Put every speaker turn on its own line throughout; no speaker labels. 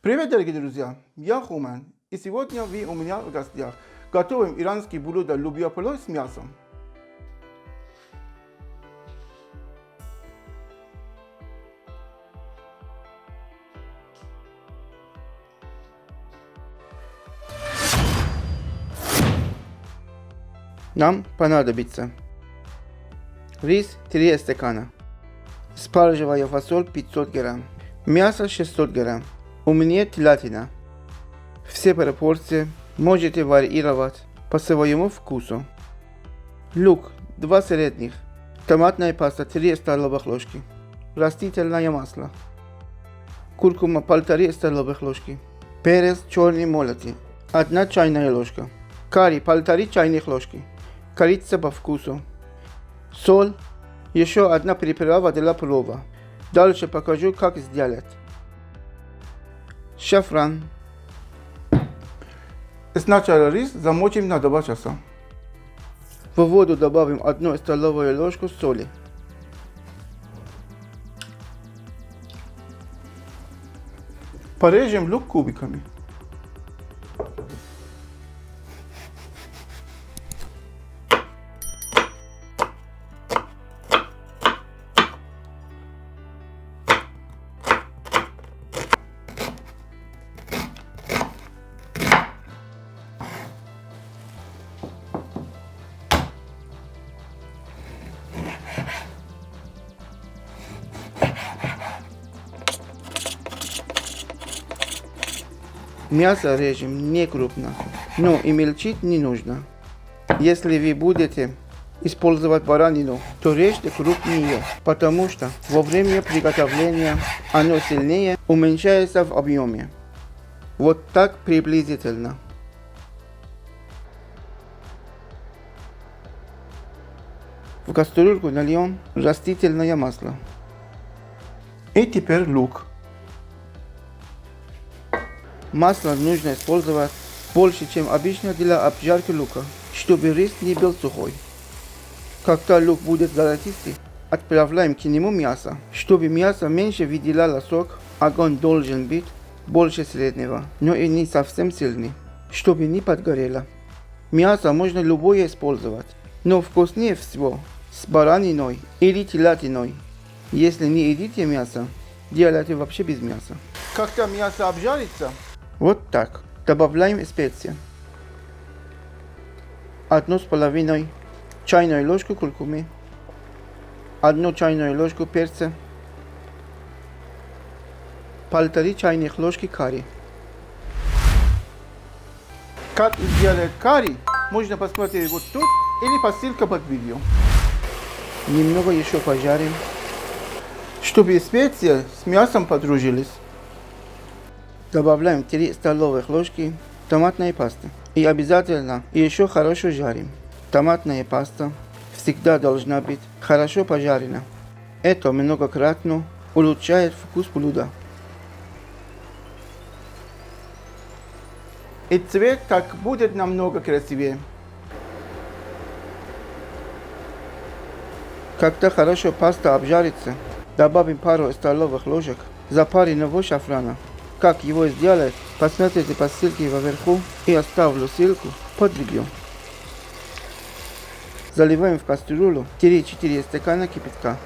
Привет, дорогие друзья! Я Хуман, и сегодня вы у меня в гостях. Готовим иранский блюдо любя плов с мясом. Нам понадобится рис 3 стакана, спаржевая фасоль 500 грамм, мясо 600 грамм. У меня телятина. Все пропорции можете варьировать по своему вкусу. Лук 2 средних, томатная паста 3 столовых ложки, растительное масло, куркума 1,5 столовых ложки, перец черный молотый 1 чайная ложка, карри 1,5 чайных ложки, корица по вкусу, соль, еще одна приправа для плова. Дальше покажу, как сделать. Шафран. Сначала рис замочим на 2 часа. В воду добавим 1 столовую ложку соли. Порежем лук кубиками. Мясо режем не крупно, но и мельчить не нужно. Если вы будете использовать баранину, то режьте крупнее, потому что во время приготовления оно сильнее уменьшается в объеме. Вот так приблизительно. В кастрюльку нальем растительное масло. И теперь лук. Масло нужно использовать больше, чем обычно для обжарки лука, чтобы рис не был сухой. Когда лук будет золотистый, отправляем к нему мясо. Чтобы мясо меньше выделяло сок, огонь должен быть больше среднего, но и не совсем сильный, чтобы не подгорело. Мясо можно любое использовать, но вкуснее всего с бараниной или телятиной. Если не едите мясо, делайте вообще без мяса. Когда мясо обжарится, вот так. Добавляем специи. 1,5 чайную ложку куркумы, 1 чайную ложку перца, 1,5 чайных ложки карри. Как сделать карри, можно посмотреть вот тут или по ссылке под видео. Немного еще пожарим, чтобы специи с мясом подружились. Добавляем 3 столовых ложки томатной пасты. И обязательно еще хорошо жарим. Томатная паста всегда должна быть хорошо пожарена. Это многократно улучшает вкус блюда. И цвет так будет намного красивее. Когда хорошо паста обжарится, добавим пару столовых ложек запаренного шафрана. Как его сделать, посмотрите по ссылке вверху и оставлю ссылку под видео. Заливаем в кастрюлю 3-4 стакана кипятка.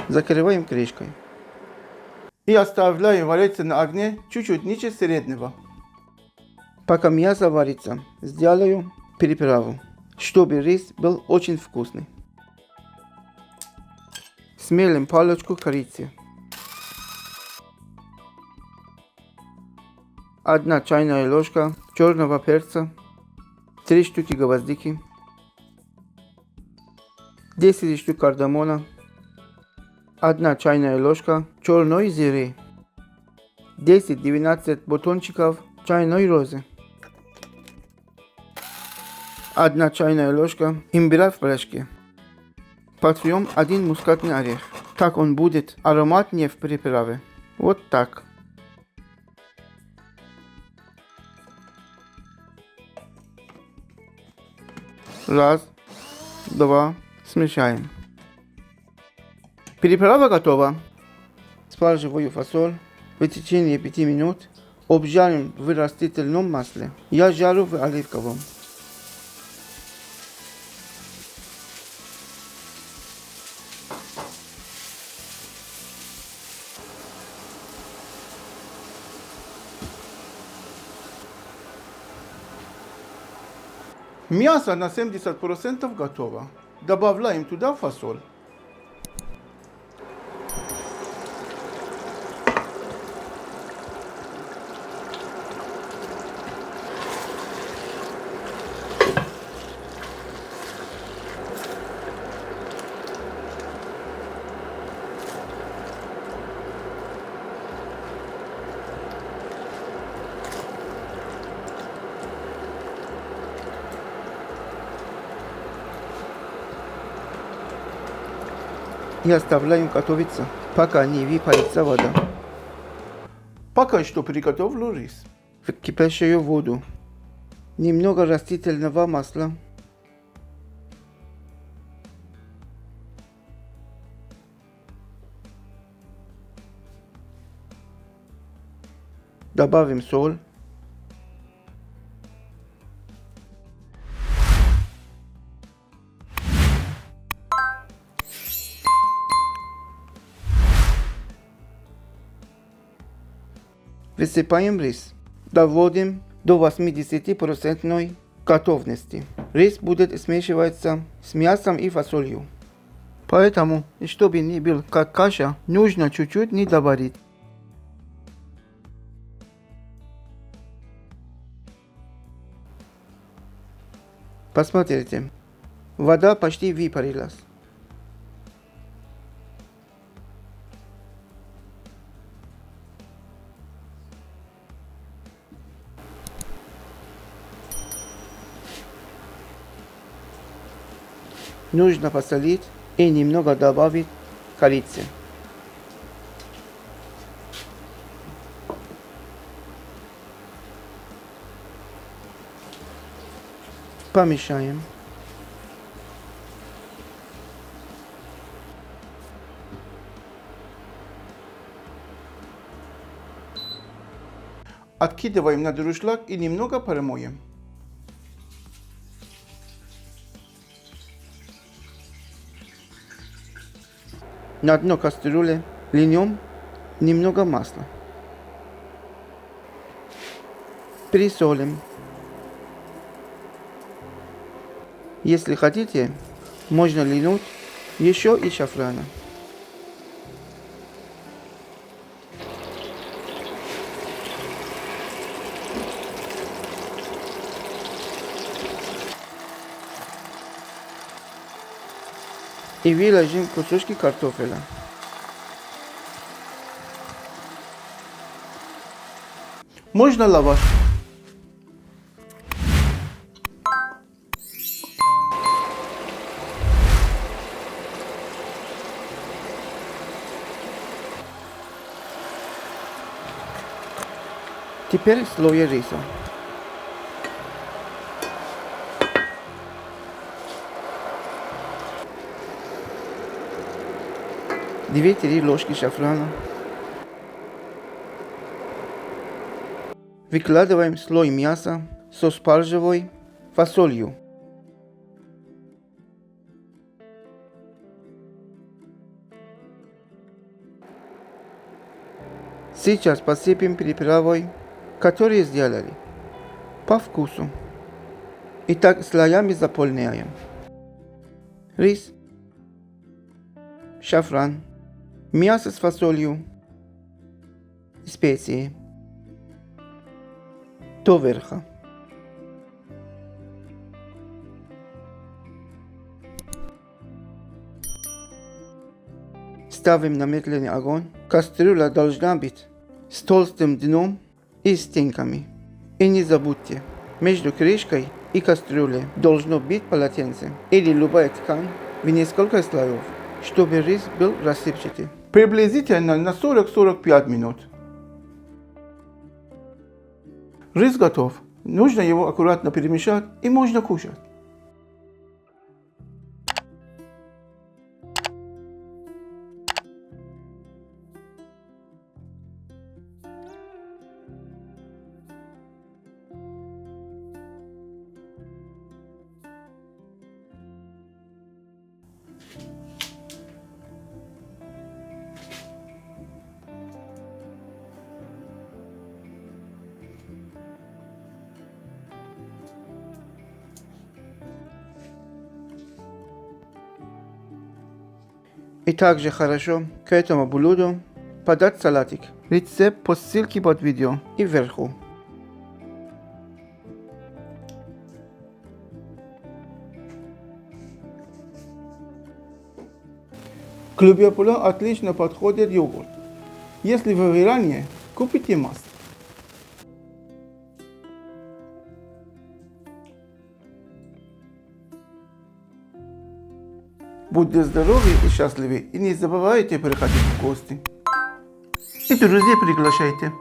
Закрываем крышкой. И оставляем вариться на огне чуть-чуть ниже среднего. Пока мясо варится, сделаю приправу, чтобы рис был очень вкусный. Смелим палочку корицы. 1 чайная ложка черного перца, 3 штуки гвоздики, 10 штук кардамона, 1 чайная ложка черной зиры, 10-12 бутончиков чайной розы, 1 чайная ложка имбиря в порошке. Потрем 1 мускатный орех. Так он будет ароматнее в приправе. Вот так. Раз, два, смешаем. Переправа готова. Спаржевую фасоль в течение 5 минут обжарим в растительном масле. Я жарю в оливковом. Мясо на 70% готово. Добавляем туда фасоль. И оставляем готовиться, пока не выпарится вода. Пока что приготовлю рис. В кипящую воду немного растительного масла. Добавим соль. Высыпаем рис. Доводим до 80% готовности. Рис будет смешиваться с мясом и фасолью. Поэтому, чтобы не был как каша, нужно чуть-чуть не добавить. Посмотрите, вода почти выпарилась. Нужно посолить и немного добавить корицы. Помешаем. Откидываем на дуршлаг и немного промоем. На дно кастрюли льем немного масла. Присолим. Если хотите, можно линуть еще и шафрана. И выложим кусочки картофеля. Можно лаваш. Теперь слой риса. Две-три ложки шафрана. Выкладываем слой мяса со спаржевой фасолью. Сейчас посыпем приправой, которую сделали, по вкусу. И так слоями заполняем. Рис, шафран, мясо с фасолью, специи. До верха. Ставим на медленный огонь. Кастрюля должна быть с толстым дном и стенками. И не забудьте, между крышкой и кастрюлей должно быть полотенце или любая ткань в несколько слоев, чтобы рис был рассыпчатый. Приблизительно на 40-45 минут. Рис готов. Нужно его аккуратно перемешать и можно кушать. И также хорошо к этому блюду подать салатик. Рецепт по ссылке под видео и вверху. К люблю отлично подходит йогурт. Если вы в Иране, купите масло. Будьте здоровы и счастливы, и не забывайте приходить в гости. И друзей приглашайте.